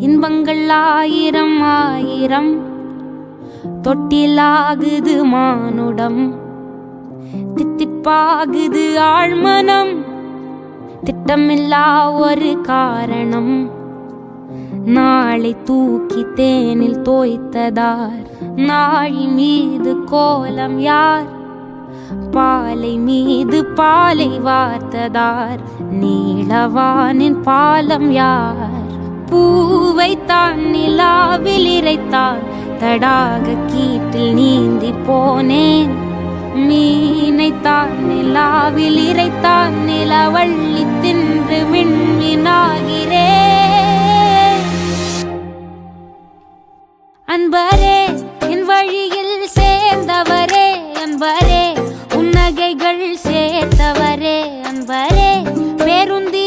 இன்பங்கள் ஆயிரம் ஆயிரம் தொட்டிலாகுது மானுடம், தித்திப்பாகுது ஆழ்மனம், திட்டமில்லா ஒரு காரணம். நாளை தூக்கி தேனில் தோய்த்ததார், நாழி மீது கோலம் யார், பாலை மீது பாலை வார்த்ததார், நீளவானின் பாலம் யார். பூவைத்தான் நிலாவில் இறைத்தான், தடாக கீட்டில் நீந்தி போனேன். மீனைத்தான் நிலாவில் இறைத்தான், நிலவள்ளி தின்று விண்மீனாகிறேன். அன்பரே என் வழியில் சேர்ந்தவரே, அன்பரே உன்னகைகள் சேர்த்தவரே, அன்பரே பேருந்தி